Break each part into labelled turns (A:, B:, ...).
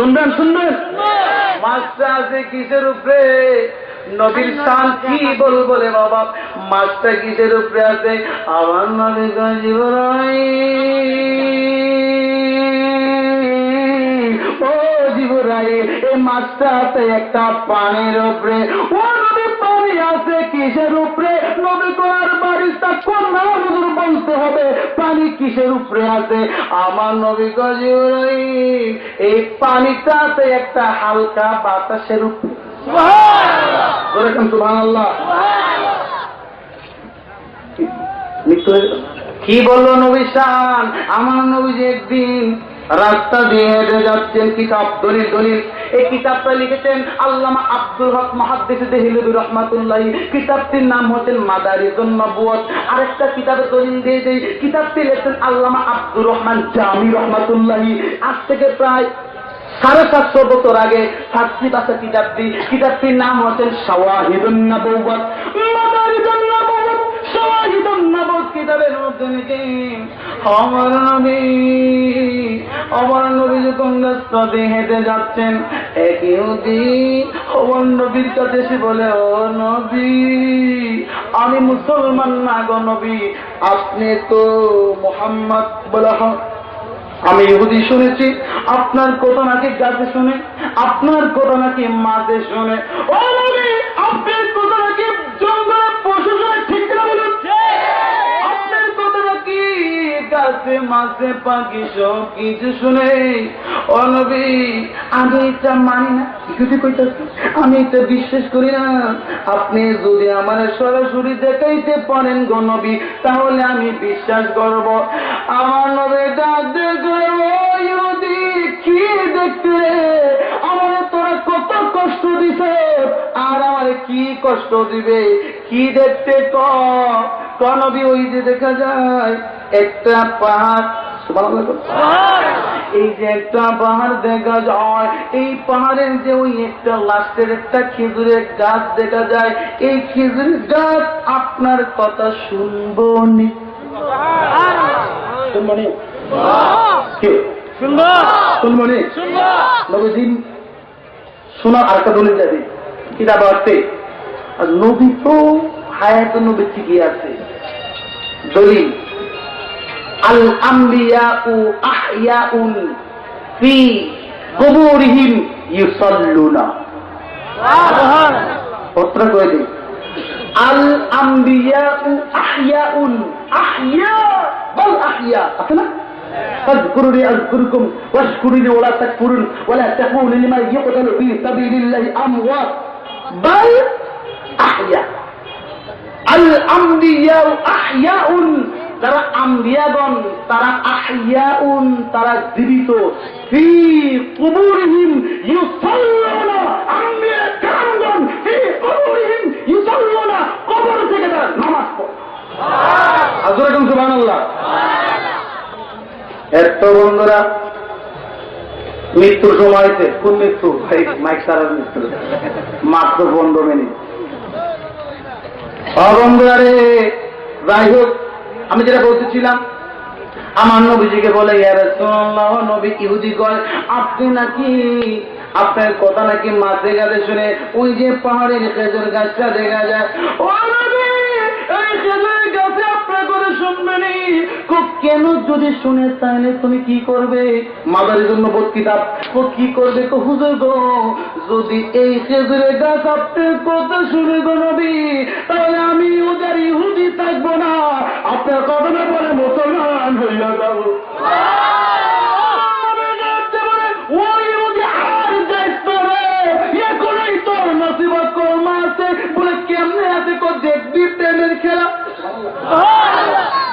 A: শুনবেন শুনবেন, মাছটা আছে কিসের উপরে? নবীর শান কি বলবো রে বাবা, মাছটা কিসের উপরে আছে? আমার নবী ও জিবরাইল, এই মাছটা আছে একটা পানির উপরে। ও নবী, পানি আছে কিসের উপরে? নবী কোরআন বারিস্তা কোন হুজুর বলতে হবে পানি কিসের উপরে আছে? আমার নবী জিবরাইল, এই পানিটা আছে একটা হালকা বাতাসের উপরে। সুবহানাল্লাহ। কি বললো নবী শান? আমার নবী যে একদিন রাস্তা দিয়ে হেঁটে যাচ্ছেন, কিতাব দলিল দলিল, এই কিতাবটা লিখেছেন আল্লামা আব্দুল হক মুহাদ্দিস দেহলভী রাহমাতুল্লাহি। কিতাবটির নাম হচ্ছেন মাদারিজুন নবুওয়াত। আরেকটা কিতাবের দলিল দিয়ে দেই, কিতাবটি লিখেছেন আল্লামা আব্দুর রহমান জামি রাহমাতুল্লাহি। আজ থেকে প্রায় 750 বছর আগে ফার্সি ভাষা কিতাবটি, কিতাবটির নাম হচ্ছেন শাওয়াহিদুন নবুওয়াত। মাদারিজুন নবুওয়াত, শাওয়াহিদুন নবুওয়াত কিতাবের মধ্যে লিখেন আমার নবী যখন রাস্তা দিয়ে হেঁটে যাচ্ছেন, এক ইহুদি আমার নবীর কাছে এসে বলে, ও নবী, আমি মুসলমান না গো নবী, আপনি তো মুহাম্মদ বলা হয়। আমি ইহুদি শুনেছি আপনার কথা নাকি গাছে শুনে, আপনার কথা নাকি মাঝে শুনে। ও নবী, আপনার কথা নাকি জঙ্গলে পশু শুনে, ঠিক না বলুন? আপনার কথা নাকি গাছে মাঝে পাখি সব কিছু শুনে। ও নবী, আমি এটা মানি না, ইহুদি কইতাছে, আমি এটা বিশ্বাস করি না। আপনি যদি আমার সরাসরি দেখাইতে পারেন গো নবী, তাহলে আমি বিশ্বাস করব। আমার নবী ডাক দেখে, ইহুদি কি দেখতে? আমার তোরা কত কষ্ট দিছে, আর আমার কি কষ্ট দিবে? কি দেখতে ক নবী? ওই যে দেখা যায় একটা পাহাড়, এই যে একটা পাহাড় দেখা যায়, এই পাহাড়ের যে ওই একটা লাস্টের একটা খেজুরের গাছ দেখা যায়, এই খেজুরের গাছ আপনার কথা শুনবো নি। শোনার আরেকটা দলিল যাবে কিতাব আছে, আর নবী তো হায়াত নবী ঠিকই আছে। দলিল আল আম্বিয়াউ আহইয়াউন ফি কুবুরিহিম ইউসাল্লুনা। পত্র কই দিই, আল আম্বিয়াউ আহইয়াউন, আহইয়া বল আহইয়া আছে না? فاذكروني اذكركم واشكروا لي ولا تكفرون ولا تقولوا لمن يقتل في سبيل الله اموات بل احياء। الانبياء احياء، তারা আম্বিয়াগণ, তারা আহইয়াউন, তারা জীবিত। ফি কুবুরিহিম ইউসাল্লুনা, আম্বিয়া কারামগণ ফি কুবুরিহিম ইউসাল্লুনা, কবর থেকে তারা নামাজ পড়ে। আল্লাহু সুবহানাল্লাহ। এত বন্ধুরা, মৃত্যুর সময় হয়েছে। কোন মৃত্যু? মাইক সারার মৃত্যু, মাত্র 15 মিনিট। বন্ধুরা রে, যাই হোক, আমি যেটা বলতেছিলাম, আমার নবীজিকে বলে, ইয়া রাসূলুল্লাহ, নবী ইহুদি কয় আপনি নাকি, আপনার কথা নাকি মাঝে গাছে শুনে ওই যে পাহাড়ের খেজুর গাছটা দেখা যায়, ও নবী, এই খেজুর গাছে আপনার করে শুনবেনি। কেন? যদি শুনে তাহলে তুমি কি করবে? মাদারিজুন নবুওয়াত কিতাব, কি করবে? হুজুর গো, যদি এই খেজুরের গাছ আপনার কথা শুনে গো নবী, তাহলে আমি ওদের ইহুদি থাকবো না, আপনার কথা না বলে মুসলমান হইয়া যাব। নসিবত কর্মা আছে বলে, কেমনে আছে? দেখবি প্রেমের খেলা,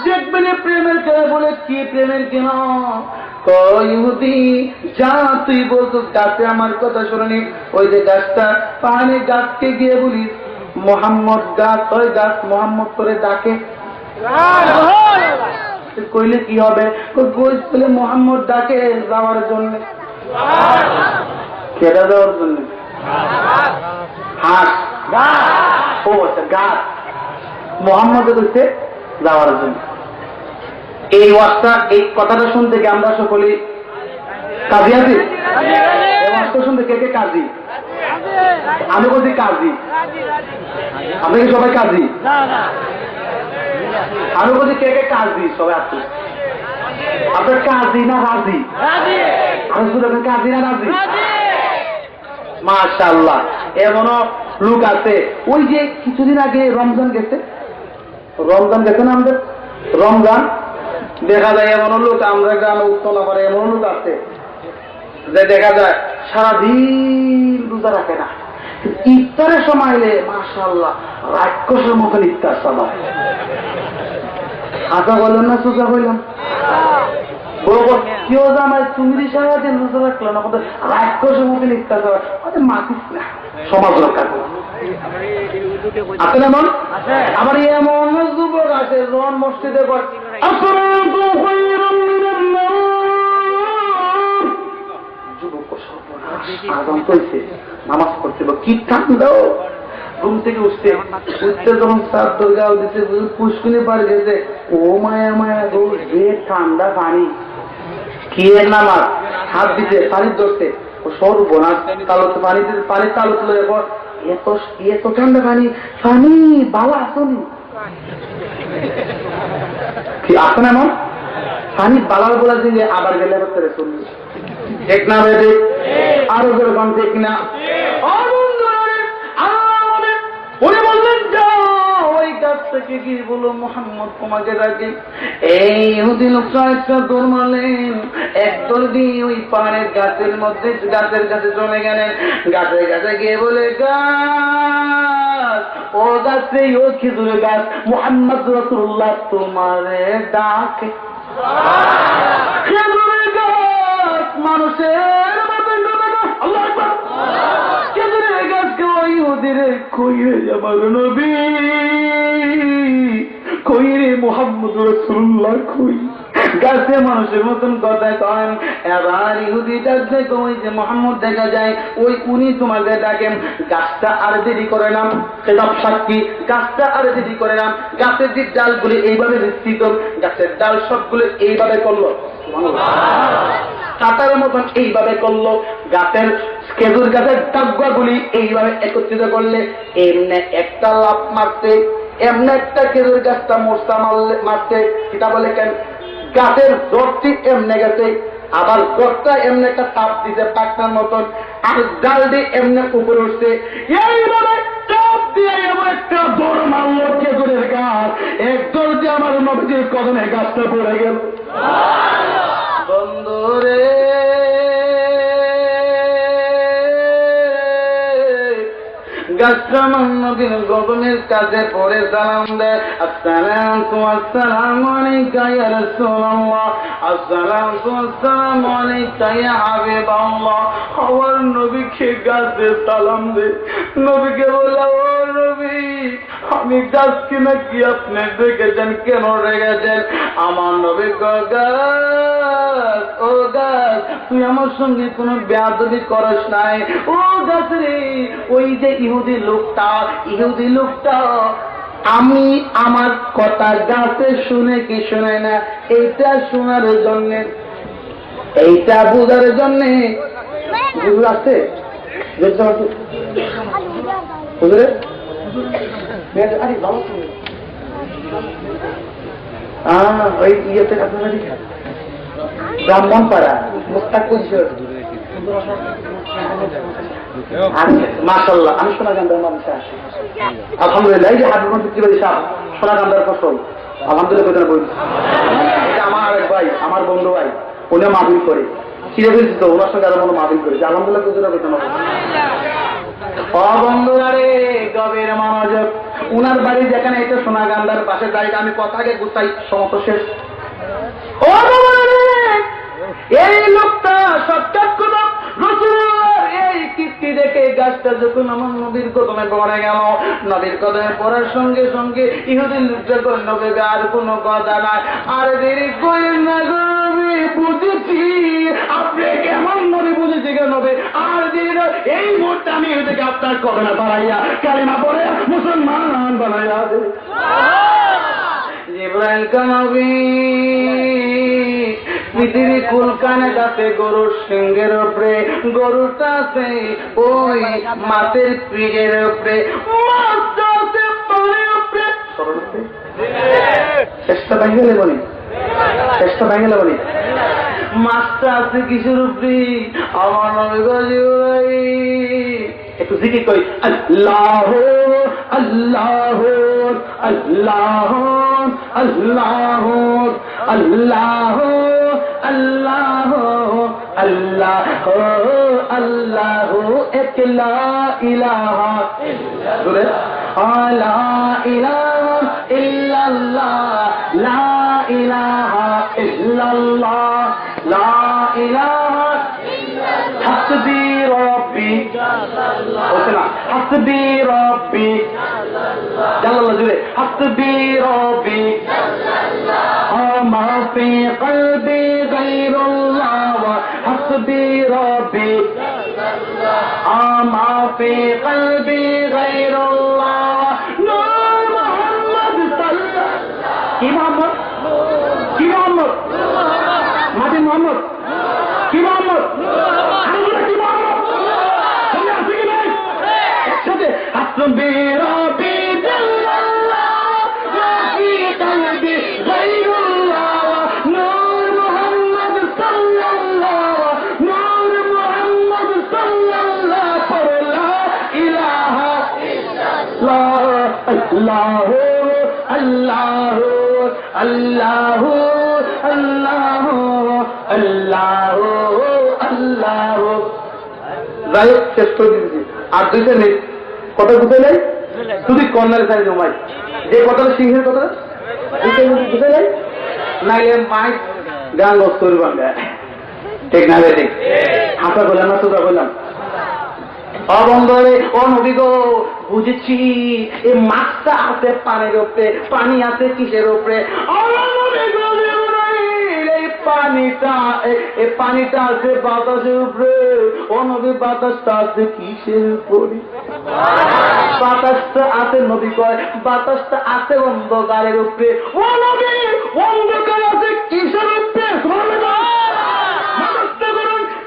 A: দেখবেন প্রেমের খেলা। বলে কি প্রেমের খেলা? ইহুদি, যা তুই বলতো গাছে আমার কথা শুনি, ওই যে গাছটা, পাহাড়ের গাছকে গিয়ে বলিস মোহাম্মদ গাছ, ওই গাছ মোহাম্মদ করে ডাকে। কইলে কি হবে? বলে মোহাম্মদ ডাকে যাওয়ার জন্য। কেটা যাওয়ার জন্য? হাঁস, ও আচ্ছা, গাছ মোহাম্মদের হচ্ছে যাওয়ার জন্য। এই ওয়াজটা, এই কথাটা শুনতে কি আমরা সকলে কাজী আছি? শুনতে কে কে কাজী? আমি বলছি কাজী, আপনি কি সবাই কাজী? আমি বলছি কে কে কাজী? সবাই আসছে। আপনার কাজী না রাজি? আমি শুধু কাজী না রাজি? মাশাআল্লাহ, এমনও লোক আছে। ওই যে কিছুদিন আগে রমজান গেছে না আমাদের, রমজান দেখা যায় এমনও লোক, আমরা গ্রামে উত্তনা করে এমন লোক আছে যে দেখা যায় সারাদিন রোজা রাখে না, ইফতারের সময় এলে মাশাআল্লাহ রাক্ষসের মতন ইফতার সবাই। আশা বললেন না সোজা হইলাম বরাবর কেউ জানায় তুমি সারাদিন রোজা রাখলো না, রাক্ষসের মতন ইফতার সবাই। মাতিস না, সমাজ রক্ষা করো। আসলে এমন আবার এমন যুবক আছে জন মসজিদে নামাজ পড়ছে কি ঠান্ডা, ঘুম থেকে উঠতে যখন সাত দরগাও দিতে পুষ্কিনে পার গেছে, ও মায়া মায়া গো যে ঠান্ডা পানি, কি এর নামাজ হাত দিতে পানি ধরতে সর্বনাশ, তালতে পানি তালো তুলে এত ঠান্ডা পানি বালা আসনি কি আসে না এমন পানি বালার বলা দিলে আবার গেলে শুনবি ঠিক না বেদে আরো জোর গান ঠিক না। উনি বললেন যাও ওই গাছ থেকে গিয়ে বলো মোহাম্মদ তোমাকে ডাকে। এই ইহুদি লোকটা একটা দৌড় মারলেন, এক দৌড় দিয়ে ওই পাহাড়ের গাছের মধ্যে গাছের কাছে চলে গেলেন। গাছের কাছে গিয়ে বলে গাছ, ও গাছে ও খেজুরের গাছ, মুহাম্মদ রাসূলুল্লাহ তোমারে ডাকে। খেজুরের গাছ মানুষের মতন আল্লাহু আকবার। খেজুরের গাছকে ওই ইহুদিরে কই রে আমার নবী, কই রে মুহাম্মদ রাসূলুল্লাহ কই? গাছে মানুষের মতন কথা কন। এবার ইহুদি ডাকছে ওই যে মোহাম্মদ দেখা যায় ওই উনি তোমাদের ডাকেন। গাছটা আর দেরি করে নাম, খেতাব সাক্ষী, গাছটা আর দেরি করে নাম। গাছের যে ডালগুলি এইভাবে বিস্তৃত, গাছের ডাল সবগুলো এইভাবে করলো, কাটার মতন এইভাবে করলো। গাছের খেজুর গাছের ডাগুলি এইভাবে একত্রিত করলে এমনি একটা লাভ মারতে, এমনি একটা খেজুর গাছটা মোর্চা মারতে। সেটা বলে কেন? গাছের দরটি এমনে গেছে, আবার দরটা এমনি একটা তাপ দিতে পাকনার মতন, আর ডাল দিয়ে এমনি উপরে উঠছে। এইভাবে তাপ দিয়ে এমন একটা দৌড় মারল খেজুরের গাছ, এক দৌড় দিয়ে আমার নবীজির কদমে গাছটা পড়ে গেল। বন্ধুরে গাছটা নবীর গগনের কাছে পড়ে সালাম দেয়, আসসালামু আলাইকা ইয়া রাসূলুল্লাহ, আসসালামু আলাইকা ইয়া হাবিবাল্লাহ। আমার নবীকে গাছে সালাম দেয়। নবীকে বলে, ও নবী আমি গাছকে নাকি আপনি রেখেছেন, কেন রেখেছেন? আমার নবী গাছ, ও গাছ তুই আমার সঙ্গে কোনো বেয়াদবি করস নাই। ও গাছ রে, ওই যে ইহুদি লোকটা আমি আমার কথা গাছে শুনে কি শুনে না, এইটা শোনার জন্য, এইটা বোঝার জন্য বুঝতে আছে বুঝলে? আরে বাবা ওই ইয়েতে আপনারা ব্রাহ্মণপাড়া মুস্তাক পরিষদ। মাশাআল্লাহ, আমি সোনাকান্দার মানুষ। আলহামদুলিল্লাহ, এই যে হাবিব বিক্রি সাহেব সোনাকান্দার ফসল, আলহামদুলিল্লাহ বই। এটা আমার আরেক ভাই, আমার বন্ধু ভাই, উনিও মাহফিল করে চিরে ফেলছি, তো ওনার সঙ্গে আরো মনে মাহফিল করেছে। আলহামদুলিল্লাহ কুজুরা বেতন বন্ধুরা রে, গভীর মনোযোগ। উনার বাড়ি যেখানে, এটা সোনাকান্দার পাশে জায়গা। আমি কথাকে গুছাই, সমস্ত শেষ। ও এই লোকটা সৎকার কোন রাসূলুল্লাহর এই কীর্তি দেখে গাছটা যখন আমার নবীর কদমে পড়ে গেল, নবীর কদমে পড়ার সঙ্গে সঙ্গে ইহুদি লোকটা কই, নবী আর কোনো কথা নাই, আর দেরি করেন না নবী, বুঝেছি আপনি কেমন নবী, বুঝেছি কেন নবী, আর দেরি না, এই মুহূর্তে আমি এদিকে আপনার কদমে বাড়াইয়া কালিমা পড়ে মুসলমান বানাইয়া দে। জিবরাইল নবী পৃথিবী কুলকানে আছে গরুর সিংহের উপরে, গরুটা আছে ওই মাছের পিঠের উপরে, মাছটা আছে পানির উপরে। চেষ্টা ভেঙে গেলে বলি, চেষ্টা ভেঙে গেলে বলি, মাছটা আছে কিসের উপরে? আমার নবী গজিউরাই একটু জিকির করি, আল্লাহ আল্লাহ আল্লাহ আল্লাহ আল্লাহ আল্লাহ আল্লাহ আল্লাহ এক লা ইলাহা ইল্লাল্লাহ লা ইলাহা ইল্লাল্লাহ লা ইলাহা ইল্লাল্লাহ লা ইলাহা হাসবি রব্বি হাসবি রব্বি জাল্লাল্লাহ জুড়ে হাসবি রব্বি মা ফি কলবি গায়রুল্লাহ হাসবি রব্বি মা ফি কলবি গায়রুল্লাহ নূর মুহাম্মদ সাল্লাল্লাহ। কি মোহাম্মদ? কি মোহাম্মদ? মাটি মোহাম্মদ? কি মোহাম্মদ? কি মোহাম্মদ? আছে কি নাই? একসাথে হাসবি রব্বি জাল্লাল্লাহ মা ফি কলবি গায়রুল্লাহ নূর মুহাম্মদ সাল্লাল্লাহ নূর মুহাম্মদ সাল্লাল্লাহ লা ইলাহা ইল্লাল্লাহ আল্লাহু আল্লাহু আল্লাহু আল্লাহু আল্লাহু আল্লাহু। যাই হোক, শেষ করে দিচ্ছি। আর দুইটা নেই, কথা বুঝে নেই, শুধু কর্নারে সাইজ জমাই যে কথাটা সিংহের কথা বুঝে নেই, নাইলে মাইক গান বস করবান। ঠিক না? ঠিক হাসা বললাম না, সোজা বললাম। অবন্ধরে ও নবী গো, বুঝেছি এই মাছটা আছে পানির উপরে, পানি আছে কিসের উপরে? পানিটা আছে বাতাসের উপরে। ও নবী, বাতাসটা আছে কিসের উপরে? বাতাসটা আছে নবী কয়, বাতাসটা আছে অন্ধকারের উপরে। ও নবী, অন্ধকার আছে কিসের উপরে?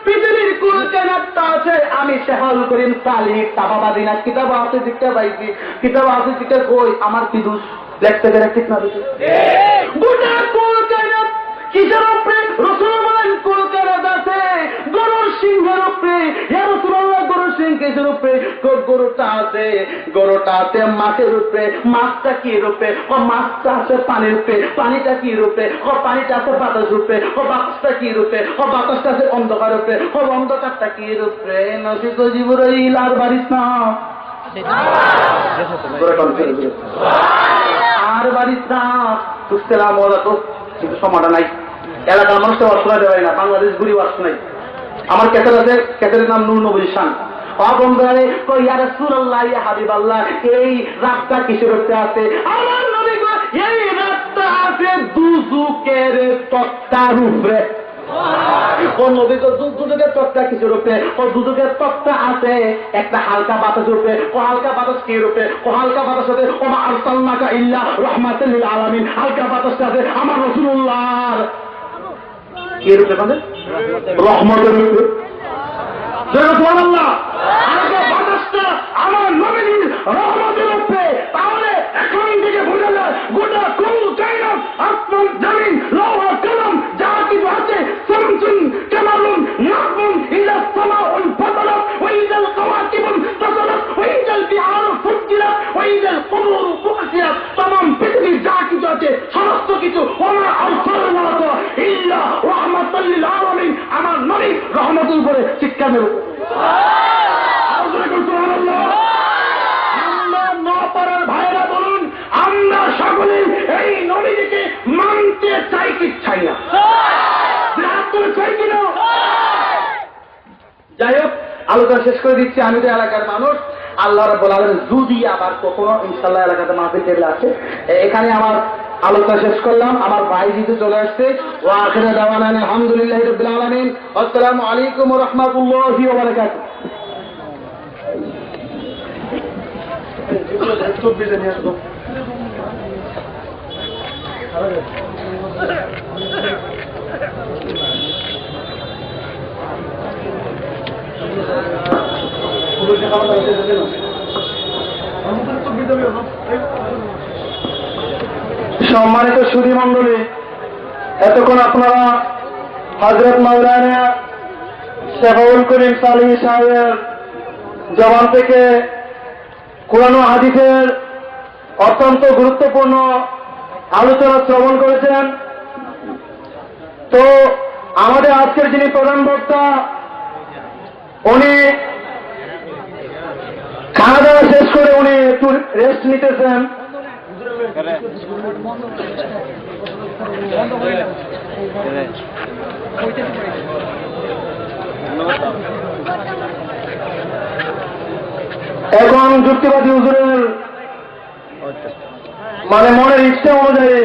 A: পৃথিবীর কোন জান্নাতটা আছে? আমি শেহুল করিম সালিহ তাবাবাদিনা কিতাব আছে দিকটা পাইছি, কিতাব আছে দিকটা কই আমার কি দোষ? লেখতে গেলে ঠিক না বেশি গোটা কোন জান্নাত কিসের উপরে? রাসূল বলেন কোন জান্নাত আছে গরুর সিংহের উপরে। ইয়া রাসূলুল্লাহ, গরুর সিংহ কিসের উপরে? গরুটা আছে মাছের উপরে। মাছটা কি রূপে? ও মাছটা আছে পানির উপরে। পানিটা কি রূপে? ও পানিটা আছে বাতাসের উপরে। ও বাতাসটা কি রূপে? ও বাতাসটা আছে অন্ধকার উপরে। ও অন্ধকারটা কি রূপে? নবী গো জিবরাইল আর বারিস না, আর বারিস না, বুঝতেলাম ওরা তো কিন্তু সমাধান নাই। এলাকার মানুষটা অর্থনা দেওয়াই না, বাংলাদেশ ঘুরি অর্থ নাই। আমার ক্যাসেট আছে, ক্যাসেটের নাম নূর নবীর শান। অবন্ধরে কই ইয়া রাসূলুল্লাহ, ইয়া হাবিবাল্লাহ, এই রাতটা কিসের উপরে আছে? আমার নবী কই এই রাতটা আছে দুজুকের তক্তার উপরে। ও নবী কই দুজুকের তক্তা কিসের উপরে? ও দুজুকের তক্তা আছে একটা হালকা বাতাসের উপরে। ও হালকা বাতাস কি রূপে? ও হালকা বাতাস আছে ও মা আরসালনাকা ইল্লা রাহমাতাল লিল আলামিন। হালকা বাতাসটা আছে আমার রাসূলুল্লাহর কি রূপে? মানে রহমতের রূপে। সুবহানাল্লাহ, হালকা বাতাসটা আমার নবীর রহমতের রূপে। তাহলে এখন থেকে বুঝালে গোটা কুল কায়নাত, আসমান জমিন, লৌহ কলম যা কিছু আছে, শামসুন কামারুন নাহবুন ইলা সামাউল ফাতালাত ওয়া ইদাল কাওয়াকিবুন তাসালাত ওয়া ইদাল বিহার ফুজ্জিরাত ওয়া ইদাল কুবুর বু'সিরাত। तमाम পৃথিবীর যা কিছু আছে সমস্ত কিছু ওয়া আরসালনাকা ইল্লা রাহমাতাল লিল আলামিন, আমার নবী রহমতের উপরে শিক্ষা দেব। সুবহানাল্লাহ। আমরা নপাড়ার ভাইরা বলুন, আমরা সকলে এই নবীকে মানতে চাই কি চাই না? চাই কিনা? যাই হোক, আলোচনা শেষ করে দিচ্ছি। আমি তো এলাকার মানুষ, আল্লাহ রাব্বুল আলামিন যদি আবার কখনো ইনশাআল্লাহ এলাকাতে মাহফিল টেবিল আছে, এখানে আমার আলোচনা শেষ করলাম। আমার ভাই জিতু চলে আসছে। ওয়া আখিরু দাওয়ানা আলহামদুলিল্লাহি রাব্বিল আলামিন। আসসালামু আলাইকুম ওয়া রাহমাতুল্লাহি ওয়া বারাকাতুহু। সম্মানিত সুধী মণ্ডলী, এতক্ষণ আপনারা হযরত মাওলানা শেফাউল করিম সালিহি সাহেবের জবান থেকে কোরআন ও হাদিসের অত্যন্ত গুরুত্বপূর্ণ আলোচনা শ্রবণ করেছেন। তো আমাদের আজকের যিনি প্রধান বক্তা, উনি খাওয়া দাওয়া শেষ করে উনি একটু রেস্ট নিতেছেন। এখন যুক্তিবাদী হুজুরের মনের ইচ্ছা অনুযায়ী